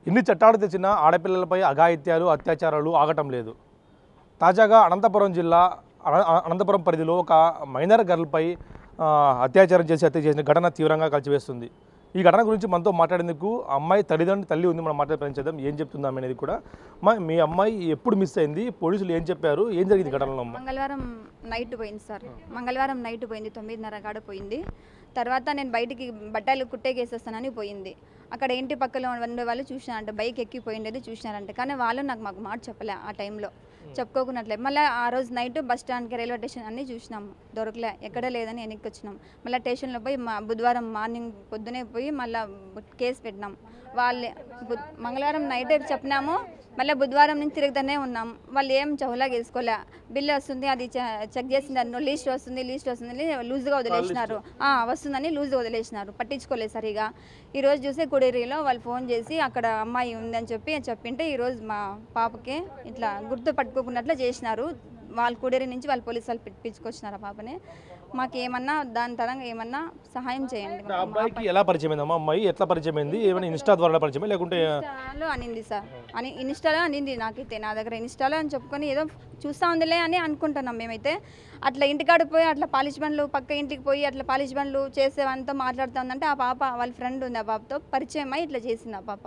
ఇన్ని చట్టాలు తెచ్చినా ఆడపిల్లలపై అఘాయిత్యాలు అత్యాచారాలు ఆగటం లేదు. తాజాగా అనంతపురం జిల్లా అనంతపురం పరిధిలో ఒక మైనర్ గర్ల్పై అత్యాచారం చేసి హత్య చేసిన ఘటన తీవ్రంగా కలిచివేస్తుంది. ఈ ఘటన గురించి మనతో మాట్లాడేందుకు అమ్మాయి తల్లి ఉంది. మనం మాట్లాడే ప్రయత్నం చేద్దాం. ఏం చెప్తుందాం అనేది కూడా. మీ అమ్మాయి ఎప్పుడు మిస్ అయింది, పోలీసులు ఏం చెప్పారు, ఏం జరిగింది ఘటనలో? మంగళవారం నైట్ పోయింది సార్. మంగళవారం నైట్ పోయింది, 9:30 కాడ పోయింది. తర్వాత నేను బయటికి బట్టలు కుట్టేకేసేస్తానని పోయింది. అక్కడ ఇంటి పక్కలో ఉండే వాళ్ళు చూసినారంటే, బైక్ ఎక్కిపోయిండేది చూసినారంటే, కానీ వాళ్ళు మాకు మాట చెప్పలే. ఆ టైంలో చెప్పుకోకున్నట్లే. మళ్ళీ ఆ రోజు నైట్ బస్ స్టాండ్కి రైల్వే స్టేషన్ అన్నీ చూసినాము, దొరకలే, ఎక్కడ లేదని వెనక్కి వచ్చినాం. మళ్ళీ స్టేషన్లో పోయి బుధవారం మార్నింగ్ పొద్దునే పోయి మళ్ళీ కేసు పెట్టినాం. వాళ్ళే మంగళవారం నైట్ చెప్పినాము, మళ్ళీ బుధవారం నుంచి తిరుగుతూనే ఉన్నాం. వాళ్ళు ఏం చౌలాగా వేసుకోలే. బిల్లు వస్తుంది, అది చెక్ చేసింది, అన్న లీస్ట్ వస్తుంది లూజ్గా వదిలేసినారు. వస్తుందని లూజ్గా వదిలేసినారు, పట్టించుకోలేదు సరిగా. ఈరోజు చూసే కుడేరిలో వాళ్ళు ఫోన్ చేసి అక్కడ అమ్మాయి ఉందని చెప్పింటే ఈరోజు మా పాపకి ఇట్లా గుర్తు పట్టుకోకున్నట్లు చేసినారు. వాళ్ళ కుడేరి నుంచి వాళ్ళు పోలీసు వాళ్ళు పిలుచుకొచ్చినారు ఆ పాపని. మాకు ఏమన్నా దాని తరంగా ఏమన్నా సహాయం చేయండి. అబ్బాయికి ఎలా పరిచయం అయిందమ్మా? అమ్మాయి ఎట్లా పరిచయం అయింది? ఏమైనా ఇన్స్టా ద్వారా పరిచయం లేకుంటే? ఇన్స్టాలో అనింది సార్, ఇన్స్టాలో అనింది. నాకైతే నా దగ్గర ఇన్స్టాలో అని చెప్పుకొని ఏదో చూస్తూ ఉందిలే అని అనుకుంటున్నాం మేమైతే. అట్లా ఇంటికాడికి పోయి అట్లా పాలిష్ బండ్లు పక్క ఇంటికి పోయి అట్లా పాలిష్ బండ్లు చేసేవంతా మాట్లాడుతూ ఉందంటే ఆ పాప వాళ్ళ ఫ్రెండ్ ఉంది, ఆ పాపతో పరిచయం అయ్యి ఇట్లా చేసింది ఆ పాప.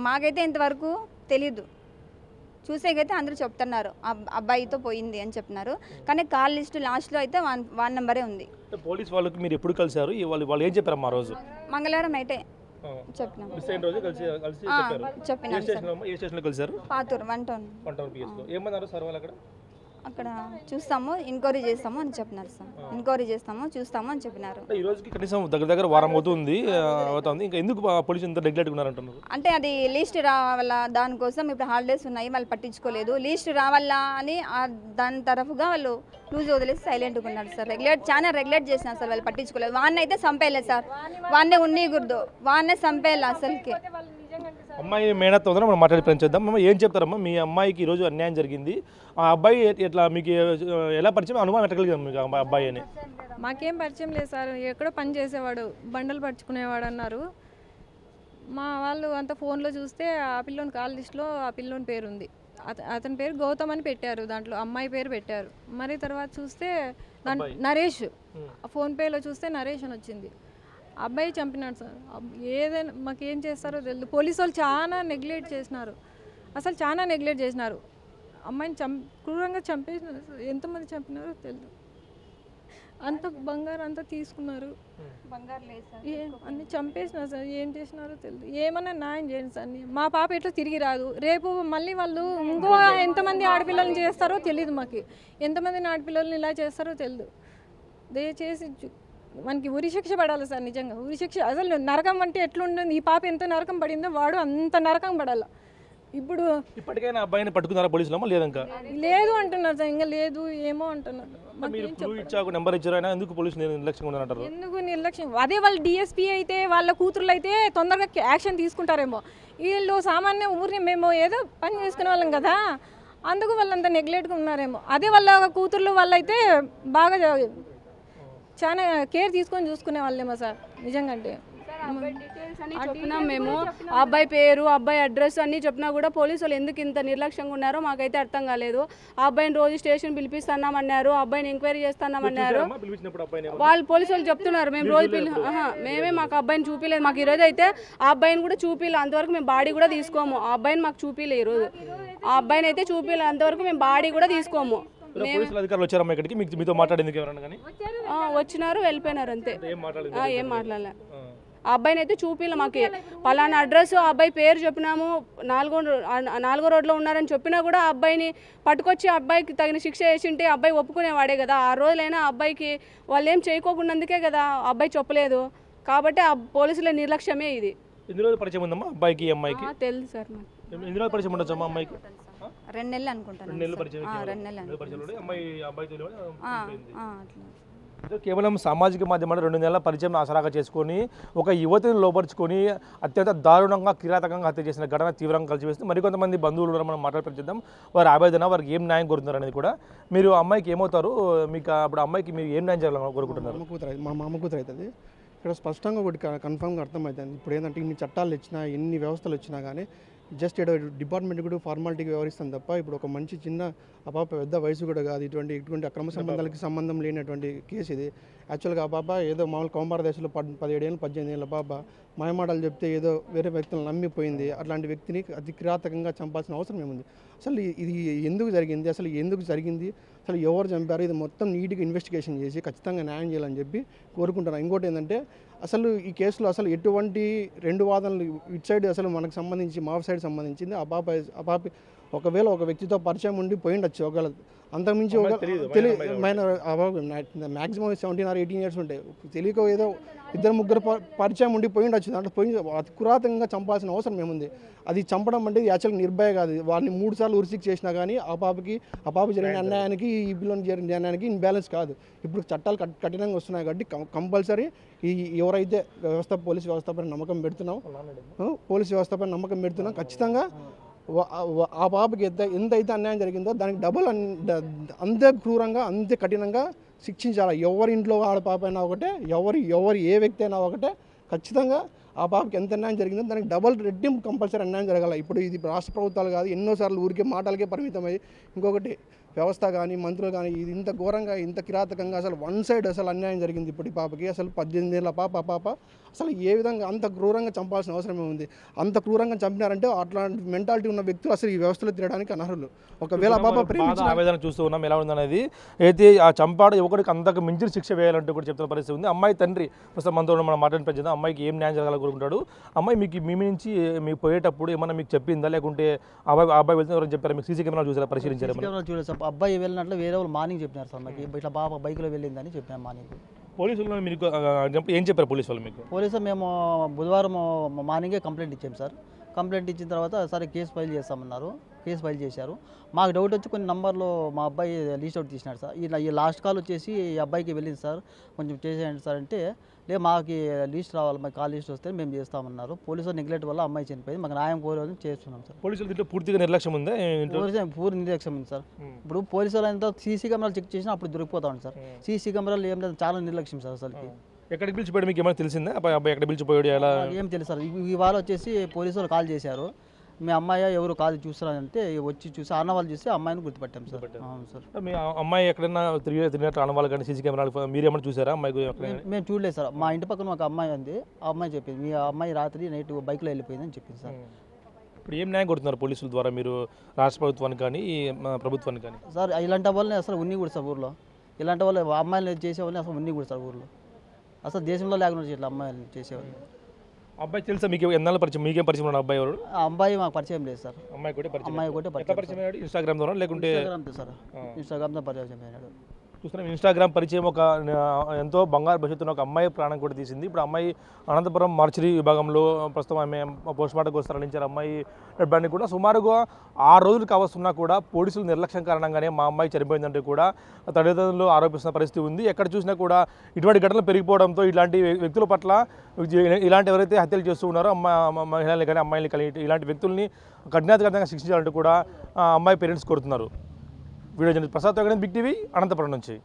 మాకైతే ఇంతవరకు తెలీదు. చూసేకైతే అందరూ చెప్తున్నారు అబ్బాయితో పోయింది అని చెప్తున్నారు, కానీ కాల్ లిస్ట్ లాస్ట్లో అయితే వన్ నెంబరే ఉంది. పోలీస్ వాళ్ళకి మీరు ఎప్పుడు కలిసారు? వాళ్ళు ఏం చెప్పారు ఆ రోజు? మంగళవారం నైటే చెప్పినాం. పాతూరు 1 టౌన్. ఏమన్నారు సార్ వాళ్ళు అక్కడ? అక్కడ చూస్తాము, ఎంక్వైరీ చేస్తాము అని చెప్పినారు సార్. ఎంక్వైరీ చేస్తాము, చూస్తాము అని చెప్పినారు. ఈ రోజుకి కనీసం దగ్గర వారం అవుతుంది. ఇంకా ఎందుకు పోలీసు ఇంత నెగ్లెక్ట్ ఉన్నారంటున్నారు? అంటే అది లీస్ట్ రావాలా, దానికోసం ఇప్పుడు హాలిడేస్ ఉన్నాయి, వాళ్ళు పట్టించుకోలేదు. లీస్ట్ రావాలా అని దాని తరఫుగా వాళ్ళు లూజ్ వదిలేసి సైలెంట్గా ఉన్నారు సార్. చాలా రెగ్యులేట్ చేసినారు సార్, వాళ్ళు పట్టించుకోలేదు. వాడిని అయితే చంపేయలేదు సార్, వాడినే ఉన్నీకూడదు, వాడినే చంపేయాలి అసలుకి. అమ్మాయి మేనత్తో మనం మాట్లాడి పెంచేద్దాం. ఏం చెప్తారమ్మా? మీ అమ్మాయికి ఈరోజు అన్యాయం జరిగింది, ఆ అబ్బాయి ఎట్లా మీకు ఎలా పరిచయం, అనుమానం ఎట్లా కలిగింది మీకు అబ్బాయి అని? మాకేం పరిచయం లేదు సార్, ఎక్కడో పని చేసేవాడు, బండలు పరుచుకునేవాడు అన్నారు. మా వాళ్ళు అంత ఫోన్లో చూస్తే ఆ పిల్లోని కాల్ లిస్ట్లో ఆ పిల్లోని పేరు ఉంది. అతని పేరు గౌతమ్ అని పెట్టారు, దాంట్లో అమ్మాయి పేరు పెట్టారు. మరి తర్వాత చూస్తే నరేష్, ఫోన్పేలో చూస్తే నరేష్ అని వచ్చింది. అబ్బాయి చంపినాడు సార్. ఏదైనా మాకేం చేస్తారో తెలియదు. పోలీసు వాళ్ళు చాలా నెగ్లెక్ట్ చేసినారు, అసలు చాలా నెగ్లెక్ట్ చేసినారు. అమ్మాయిని క్రూరంగా చంపేసినారు. ఎంతమంది చంపినారో తెలియదు. అంత బంగారు అంతా తీసుకున్నారు, అన్ని చంపేసినారు సార్. ఏం చేసినారో తెలియదు. ఏమన్నా న్యాయం చేయండి సార్. మా పాప ఎట్లా తిరిగి రాదు. రేపు మళ్ళీ వాళ్ళు ఇంకో ఎంతమంది ఆడపిల్లల్ని చేస్తారో తెలియదు. మాకు ఎంతమందిని ఆడపిల్లల్ని ఇలా చేస్తారో తెలియదు. దయచేసి మనకి ఉరిశిక్ష పడాలి సార్. నిజంగా ఉరిశిక్ష. అసలు నరకం అంటే ఎట్లుంటుంది, ఈ పాప ఎంత నరకం పడిందో వాడు అంత నరకం పడాలి. ఇప్పుడు ఇప్పటికైనా అబ్బాయిని పట్టుకున్నారా పోలీసులు? లేదు అంటున్నారు సార్, ఇంకా లేదు ఏమో అంటున్నారు. ఎందుకు నిర్లక్ష్యం? అదే వాళ్ళు డిఎస్పీ అయితే వాళ్ళ కూతుర్లు అయితే తొందరగా యాక్షన్ తీసుకుంటారేమో. వీళ్ళు సామాన్య ఊరిని మేము ఏదో పని చేసుకునే వాళ్ళం కదా, అందుకు వాళ్ళంతా నెగ్లెక్ట్గా ఉన్నారేమో. అదే వాళ్ళ కూతుర్లు వాళ్ళైతే బాగా చాలా కేర్ తీసుకొని చూసుకునే వాళ్ళేమో సార్. నిజంగా అంటే చెప్పినాం మేము, అబ్బాయి పేరు అబ్బాయి అడ్రస్ అన్నీ చెప్పినా కూడా పోలీసు వాళ్ళు ఎందుకు ఇంత నిర్లక్ష్యంగా ఉన్నారో మాకైతే అర్థం కాలేదు. ఆ అబ్బాయిని రోజు స్టేషన్ పిలిపిస్తున్నామన్నారు, అబ్బాయిని ఎంక్వైరీ చేస్తున్నామన్నారు. వాళ్ళు పోలీసు వాళ్ళు చెప్తున్నారు మేము రోజు మేమే మాకు అబ్బాయిని చూపిలేదు. మాకు ఈరోజు అయితే ఆ అబ్బాయిని కూడా చూపిలేదు. అంతవరకు మేము బాడీ కూడా తీసుకోము. ఆ అబ్బాయిని మాకు చూపిలే ఈరోజు. ఆ అబ్బాయిని అయితే చూపిలే, అంతవరకు మేము బాడీ కూడా తీసుకోము. వచ్చినారు, వెళ్ళిపోయినారు అంతే. ఏం మాట్లాడలే. ఆ అబ్బాయిని అయితే చూపిలే. మాకు పలానా అడ్రస్, ఆ అబ్బాయి పేరు చెప్పినాము, 4వ రోడ్లో ఉన్నారని చెప్పినా కూడా ఆ అబ్బాయిని పట్టుకొచ్చి అబ్బాయికి తగిన శిక్ష వేసింటే అబ్బాయి ఒప్పుకునేవాడే కదా. ఆ రోజులైనా అబ్బాయికి వాళ్ళు ఏం చేయకోకుండాందుకే కదా అబ్బాయి చెప్పలేదు. కాబట్టి ఆ పోలీసుల నిర్లక్ష్యమే ఇది. పరిచయం ఉందమ్మా అబ్బాయికి అమ్మాయికి? తెలుసు సార్. పరిచయం ఉండొచ్చు అమ్మాయికి? 2 నెలలు అనుకుంటాను. 2 నెలలు. కేవలం సామాజిక మాధ్యమాలు 2 నెలల పరిచయం ఆసరాగా చేసుకొని ఒక యువతిని లోపరుచుకొని అత్యంత దారుణంగా కిరాతకంగా హత్య చేసిన ఘటన తీవ్రంగా కలిసివేస్తుంది. మరికొంతమంది బంధువులు మనం మాట్లాడుతున్నాం, వారి ఆవేదన, వారికి ఏం న్యాయం కోరుతున్నారు అనేది కూడా. మీరు అమ్మాయికి ఏమవుతారు? మీకు అప్పుడు అమ్మాయికి మీరు ఏం న్యాయం చేయాలని కోరుకుంటున్నారు? మా మామ కూతురు అవుతుంది. ఇక్కడ స్పష్టంగా ఒకటి కన్ఫామ్గా అర్థమవుతుంది. ఇప్పుడు ఏంటంటే ఇన్ని చట్టాలు వచ్చినా ఎన్ని వ్యవస్థలు వచ్చినా కానీ జస్ట్ ఇక్కడ డిపార్ట్మెంట్ కూడా ఫార్మాలిటీకి వ్యవహరిస్తాను తప్ప ఇప్పుడు ఒక మంచి చిన్న పాప పెద్ద వయసు కూడా కాదు, ఇటువంటి అక్రమ సంబంధాలకి సంబంధం లేనటువంటి కేసు ఇది. యాక్చువల్గా ఆ పాప ఏదో మామూలు కౌమార దశలో 17 ఏళ్ళు 18 ఏళ్ళ పాప మాయమాటలు చెప్తే ఏదో వేరే వ్యక్తులను నమ్మిపోయింది. అట్లాంటి వ్యక్తిని అతి కిరాతకంగా చంపాల్సిన అవసరం ఏముంది? అసలు ఇది ఎందుకు జరిగింది, అసలు ఎవరు చంపారు, ఇది మొత్తం నీట్గా ఇన్వెస్టిగేషన్ చేసి ఖచ్చితంగా న్యాయం చేయాలని చెప్పి కోరుకుంటున్నాను. ఇంకోటి ఏంటంటే అసలు ఈ కేసులో అసలు ఎటువంటి రెండు వాదనలు ఇటు సైడ్ అసలు మనకు సంబంధించి మా సైడ్ సంబంధించింది ఆ పాప ఒకవేళ ఒక వ్యక్తితో పరిచయం ఉండి పోయిండొచ్చు, ఒకవేళ అంతకుమించి మ్యాక్సిమం 17 or 18 years ఉంటాయి, తెలియక ఏదో 2-3 పరిచయం ఉండి పోయిండొచ్చు. దాంట్లో అతి పురాతనంగా చంపాల్సిన అవసరం ఏముంది? అది చంపడం అంటే యాక్చువల్గా నిర్భయ కాదు. వారిని 3 సార్లు ఉరిశిక్ష చేసినా కానీ ఆ పాప జరిగిన అన్యాయానికి ఈ పిల్లలు జరిగిన అన్యాయానికి ఇన్బ్యాలెన్స్ కాదు. ఇప్పుడు చట్టాలు కఠినంగా వస్తున్నాయి కాబట్టి కంపల్సరీ ఎవరైతే పోలీస్ వ్యవస్థ పైన నమ్మకం పెడుతున్నాం ఖచ్చితంగా ఆ పాపకి ఎంతైతే అన్యాయం జరిగిందో దానికి డబుల్ అంతే క్రూరంగా అంతే కఠినంగా శిక్షించాలి. ఎవరి ఇంట్లో ఆడ పాప అయినా ఒకటే, ఎవరు ఏ వ్యక్తి అయినా ఒకటే, ఖచ్చితంగా ఆ పాపకి ఎంత అన్యాయం జరిగిందో దానికి డబుల్ రెట్టింపు కంపల్సరీ అన్యాయం జరగాలి. ఇప్పుడు ఇది రాష్ట్ర ప్రభుత్వాలు కాదు, ఎన్నోసార్లు ఊరికే మాటలకే పరిమితమై ఇంకొకటి వ్యవస్థ కానీ మంత్రులు కానీ ఇది ఇంత ఘోరంగా ఇంత కిరాతకంగా అసలు వన్ సైడ్ అసలు అన్యాయం జరిగింది. ఇప్పుడు ఈ పాపకి అసలు 18 ఏళ్ళ పాప అసలు ఏ విధంగా అంత క్రూరంగా చంపాల్సిన అవసరమే ఉంది? అంత క్రూరంగా చంపినారంటే అట్లాంటి మెంటాలిటీ ఉన్న వ్యక్తులు అసలు ఈ వ్యవస్థలో తిరగడానికి అనర్హులు. ఒకవేళ ఆ పాప ఆవేదన చూస్తూ ఉన్నాం ఎలా ఉందనేది. అయితే ఆ చంపాడు యువకుడికి అంతకు మించిన శిక్ష వేయాలంటూ కూడా చెప్తున్న పరిస్థితి ఉంది. అమ్మాయి తండ్రి ప్రస్తుతం మనతో మనం మాట్లాడిపించింది. అమ్మాయికి ఏం న్యాయం జరగాలని కోరుకుంటాడు. అమ్మాయి మీ నుంచి మీకు పోయేటప్పుడు ఏమన్నా మీకు చెప్పిందా, లేకుంటే అబ్బాయి వెళ్తే ఎవరైనా చెప్పారా? మీకు సీసీ కెమెరా చూసారా, పరిశీలించారు? అబ్బాయి వెళ్ళినట్లు వేరే వాళ్ళు మార్నింగ్ చెప్పినారు సార్ నాకు, ఇట్లా బాబా బైక్లో వెళ్ళిందని చెప్పినారు మార్నింగ్. పోలీసులు మీకు ఏం చెప్పారు పోలీసులు మీకు? పోలీసులు మేము బుధవారం మార్నింగే కంప్లైంట్ ఇచ్చాము సార్. కంప్లైంట్ ఇచ్చిన తర్వాత సరే కేసు ఫైల్ చేస్తామన్నారు. కేసు ఫైల్ చేశారు. మాకు డౌట్ వచ్చి కొన్ని నంబర్లో మా అబ్బాయి లీస్ట్ అవుట్ తీసినాడు సార్. ఈ లాస్ట్ కాల్ వచ్చేసి ఈ అబ్బాయికి వెళ్ళింది సార్, కొంచెం చేసేయండి సార్ అంటే, లేదు మాకు లీస్ట్ రావాలి, మాకు కాల్ లీస్ట్ వస్తే మేము చేస్తామన్నారు. పోలీసులు నెగ్లెక్ట్ వల్ల అమ్మాయి చనిపోయింది. మాకు న్యాయం కోరేది చేస్తున్నాం సార్. పోలీసులు దీంట్లో పూర్తిగా నిర్లక్ష్యం ఉందా? పూర్తి నిర్లక్ష్యం ఉంది సార్. ఇప్పుడు పోలీసులు అంతా సీసీ కెమెరాలు చెక్ చేసినా అప్పుడు దొరికిపోతా ఉంది సార్. సీసీ కెమెరాలు ఏం లేదు, చాలా నిర్లక్ష్యం సార్ అసలుకి. ఎక్కడికి పిలిచిపోయాడు మీకు ఏమైనా తెలిసిందా? అబ్బాయి ఎక్కడ పిలిచిపోయాడు ఎలా ఏం తెలుసు సార్. ఇవాళ వచ్చేసి పోలీసులు కాల్ చేశారు, మీ అమ్మాయి ఎవరు కాల్ చూస్తారంటే వచ్చి చూసి ఆనవాళ్ళు చూసి అమ్మాయిని గుర్తుపట్టాం సార్. అవును సార్. మీ అమ్మాయి ఎక్కడైనా తిరిగినట్టు ఆనవాళ్ళు కానీ సీసీ కెమెరాలు మీరేమైనా చూసారా? అమ్మాయి మేము చూడలేదు సార్. మా ఇంటి పక్కన ఒక అమ్మాయి ఉంది, ఆ అమ్మాయి చెప్పింది మీ అమ్మాయి రాత్రి నైట్ బైక్లో వెళ్ళిపోయిందని చెప్పింది సార్. ఇప్పుడు ఏం న్యాయం కొడుతున్నారు పోలీసుల ద్వారా మీరు రాష్ట్ర ప్రభుత్వానికి కానీ ప్రభుత్వానికి కానీ? సార్ ఇలాంటి వాళ్ళని అసలు ఉన్ని కూడా సార్ ఊర్లో, ఇలాంటి వాళ్ళు అమ్మాయిలు చేసేవాళ్ళని అసలు ఉన్ని కూడా సార్ ఊర్లో, అసలు దేశంలో లేకుండా ఇట్లా అమ్మాయిలు చేసేవాళ్ళు. అబ్బాయి తెలుసా మీకు? ఎన్నాళ్ళ పరిచయం? మీకేం పరిచయం ఉన్న అబ్బాయి ఎవరు? ఆ అబ్బాయి మాకు పరిచయం లేదు సార్. అమ్మాయి కూడా పరిచయం ఇన్స్టాగ్రామ్ ద్వారా లేకుంటే సార్, ఇన్స్టాగ్రామ్తో పరిచయం అయినాడు. చూస్తున్నాం ఇన్స్టాగ్రామ్ పరిచయం ఒక ఎంతో బంగారు భవిష్యత్తున్న ఒక అమ్మాయి ప్రాణం కూడా తీసింది. ఇప్పుడు అమ్మాయి అనంతపురం మార్చిరీ విభాగంలో ప్రస్తుతం ఆమె పోస్ట్మార్టం కోసం తరలించారు. అమ్మాయి డెడ్ కూడా సుమారుగా 6 రోజులు కావస్తున్నా కూడా పోలీసులు నిర్లక్ష్యం కారణంగానే మా అమ్మాయి చనిపోయిందంటే కూడా తల్లిదండ్రులు ఆరోపిస్తున్న పరిస్థితి ఉంది. ఎక్కడ చూసినా కూడా ఇటువంటి ఘటనలు పెరిగిపోవడంతో ఇలాంటి వ్యక్తుల పట్ల ఇలాంటి ఎవరైతే హత్యలు చేస్తూ ఉన్నారో మహిళల్ని కానీ అమ్మాయిని కానీ ఇలాంటి వ్యక్తుల్ని కఠినాధికంగా శిక్షించాలంటూ కూడా అమ్మాయి పేరెంట్స్ కోరుతున్నారు. Video journalist Prasad Big TV Anantapur నుంచి.